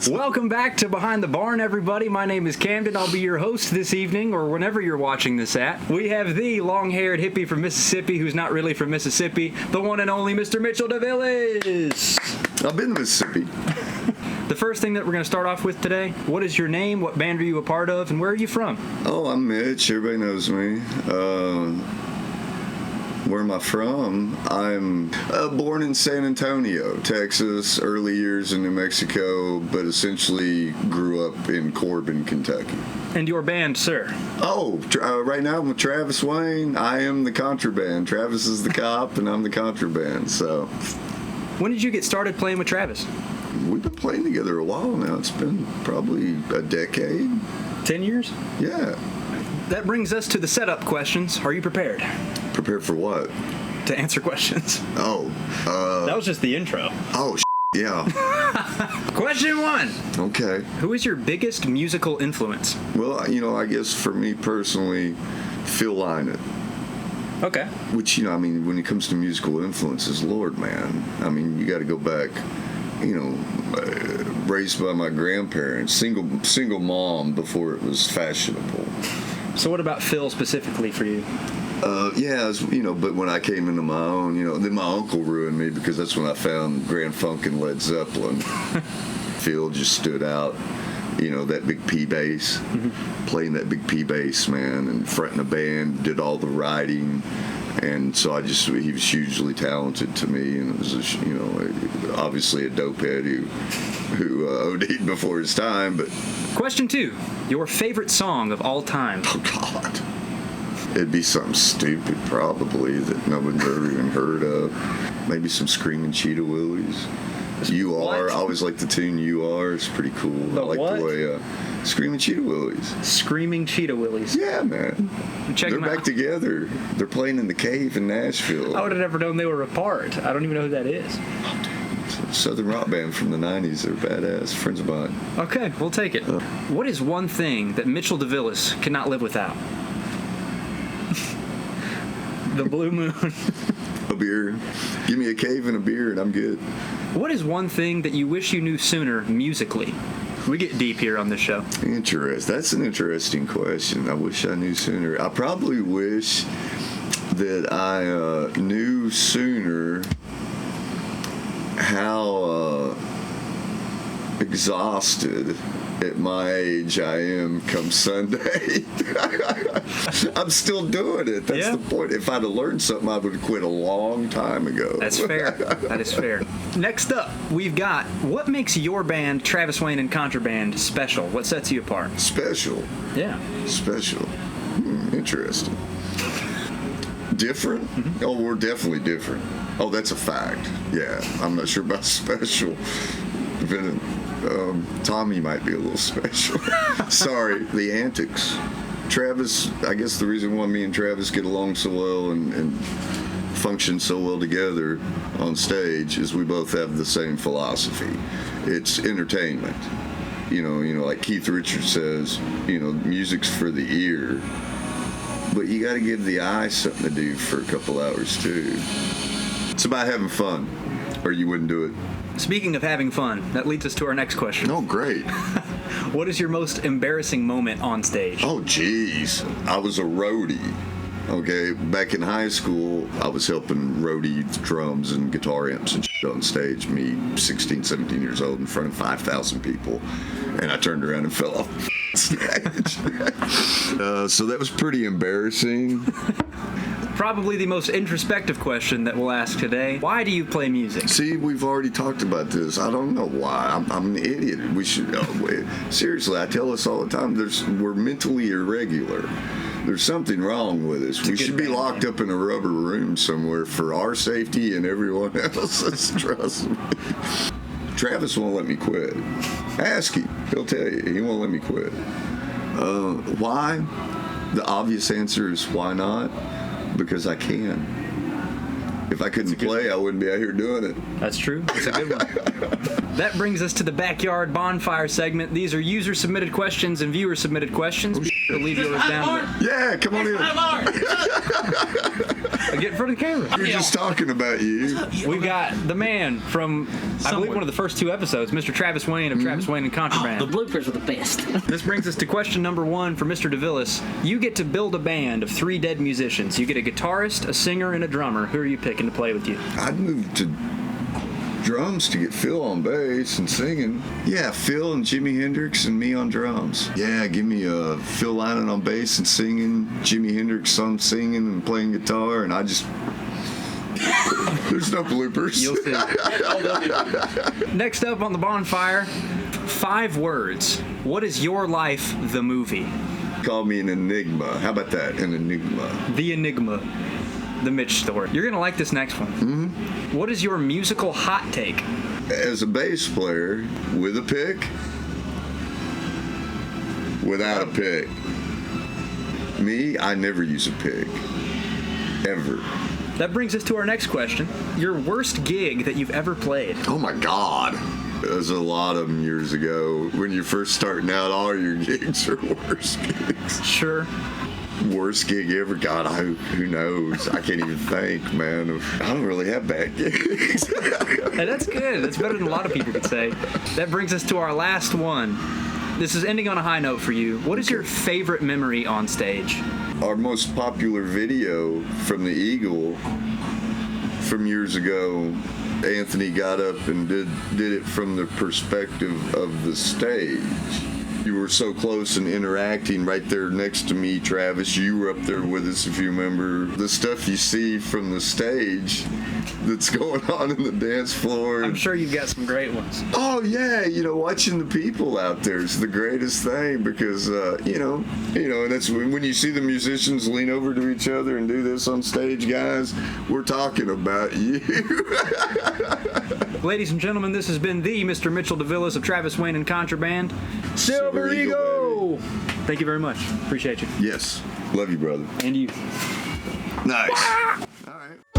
Welcome back to Behind the Barn, everybody. My name is Camden. I'll be your host this evening, or whenever you're watching this at. We have the long-haired hippie from Mississippi, who's not really from Mississippi, the one and only Mr. Mitchell DeVillez. I've been to Mississippi. The first thing that we're going to start off with today, what is your name, what band are you a part of, and where are you from? Oh, I'm Mitch. Everybody knows me. Where am I from? I'm born in San Antonio, Texas, early years in New Mexico, but essentially grew up in Corbin, Kentucky. And your band, sir? Oh, right now I'm with Travis Wayne. I am the contraband. Travis is the cop, and I'm the contraband. So, when did you get started playing with Travis? We've been playing together a while now. It's been probably a decade. 10 years? Yeah. That brings us to the setup questions. Are you prepared? Prepared for what? To answer questions. Oh. That was just the intro. Oh, yeah. Question 1. Okay. Who is your biggest musical influence? Well, I guess for me personally, Phil Lynott. Okay. Which, when it comes to musical influences, Lord, man. You got to go back, raised by my grandparents, single mom before it was fashionable. So what about Phil specifically for you? But when I came into my own, then my uncle ruined me because that's when I found Grand Funk and Led Zeppelin. Phil just stood out, that big P bass, playing that big P bass, man, and fronting a band, did all the writing. And so he was hugely talented to me, and it was, obviously a dopehead who OD'd before his time. But Question 2, your favorite song of all time? Oh, God. It'd be something stupid, probably, that no one's ever even heard of. Maybe some Screaming Cheetah Willies. You Are. What? I always like the tune You Are. It's pretty cool. I like what? the way Screaming Cheetah Willies. Screaming Cheetah Willies. Yeah, man. They're back together. They're playing in the Cave in Nashville. I would have never known they were apart. I don't even know who that is. It's a Southern rock band from the 90s. They're badass. Friends of mine. Okay, we'll take it. What is one thing that Mitchell DeVillez cannot live without? The Blue Moon. A beer. Give me a cave and a beer and I'm good. What is one thing that you wish you knew sooner musically? We get deep here on this show. That's an interesting question. I wish I knew sooner. I probably wish that I knew sooner how exhausted at my age I am come Sunday. I'm still doing it. That's the point. If I'd have learned something, I would have quit a long time ago. That's fair. That is fair. Next up, we've got, what makes your band, Travis Wayne and Contraband, special? What sets you apart? Special? Yeah. Special. Interesting. Different? Mm-hmm. Oh, we're definitely different. Oh, that's a fact. Yeah. I'm not sure about special. Tommy might be a little special. Sorry, the antics. Travis, I guess the reason why me and Travis get along so well and function so well together on stage is we both have the same philosophy. It's entertainment. Like Keith Richards says, music's for the ear, but you got to give the eye something to do for a couple hours too. It's about having fun, or you wouldn't do it. Speaking of having fun, that leads us to our next question. Oh, great. What is your most embarrassing moment on stage? Oh, geez. I was a roadie. Okay, back in high school, I was helping roadie drums and guitar amps and shit on stage, me 16, 17 years old in front of 5,000 people, and I turned around and fell off the stage. So that was pretty embarrassing. Probably the most introspective question that we'll ask today. Why do you play music? See, we've already talked about this. I don't know why. I'm an idiot. We should. Seriously, I tell us all the time. We're mentally irregular. There's something wrong with us. We should be locked up in a rubber room somewhere for our safety and everyone else's. Trust me. Travis won't let me quit. Ask him. He'll tell you. He won't let me quit. Why? The obvious answer is why not? Because I can. If I couldn't play, I wouldn't be out here doing it. That's true. That's a good one. That brings us to the backyard bonfire segment. These are user-submitted questions and viewer-submitted questions. We'll leave yours down. Yeah, come on in. Get in front of the camera. We're just talking about you. We've got the man from, I believe, one of the first 2 episodes, Mr. Travis Wayne of Travis Wayne and Contraband. The bloopers were the best. This brings us to question number 1 for Mr. DeVillez. You get to build a band of 3 dead musicians. You get a guitarist, a singer, and a drummer. Who are you picking to play with you? I'd move to drums to get Phil on bass and singing. Yeah, Phil and Jimi Hendrix and me on drums. Yeah, give me Phil Lynott on bass and singing, Jimi Hendrix on singing and playing guitar, and I just... There's no bloopers. You'll see. Next up on the bonfire, 5 words. What is your life, the movie? Call me an enigma. How about that? An enigma. The Enigma. The Mitch story. You're going to like this next one. Mm-hmm. What is your musical hot take? As a bass player, with a pick, without a pick. Me, I never use a pick. Ever. That brings us to our next question. Your worst gig that you've ever played? Oh my God. There's a lot of them years ago. When you're first starting out, all your gigs are worst gigs. Sure. Worst gig ever? God, who knows? I can't even think, man. I don't really have bad gigs. Hey, that's good. That's better than a lot of people could say. That brings us to our last one. This is ending on a high note for you. What is your favorite memory on stage? Our most popular video from the Eagle from years ago, Anthony got up and did it from the perspective of the stage. You were so close and interacting right there next to me, Travis. You were up there with us, if you remember. The stuff you see from the stage that's going on in the dance floor. I'm sure you've got some great ones. Oh, yeah. Watching the people out there is the greatest thing because, and that's when you see the musicians lean over to each other and do this on stage, guys, we're talking about you. Ladies and gentlemen, this has been the Mr. Mitchell DeVillez of Travis Wayne and Contraband. Silver Eagle! Thank you very much. Appreciate you. Yes. Love you, brother. And you. Nice. All right.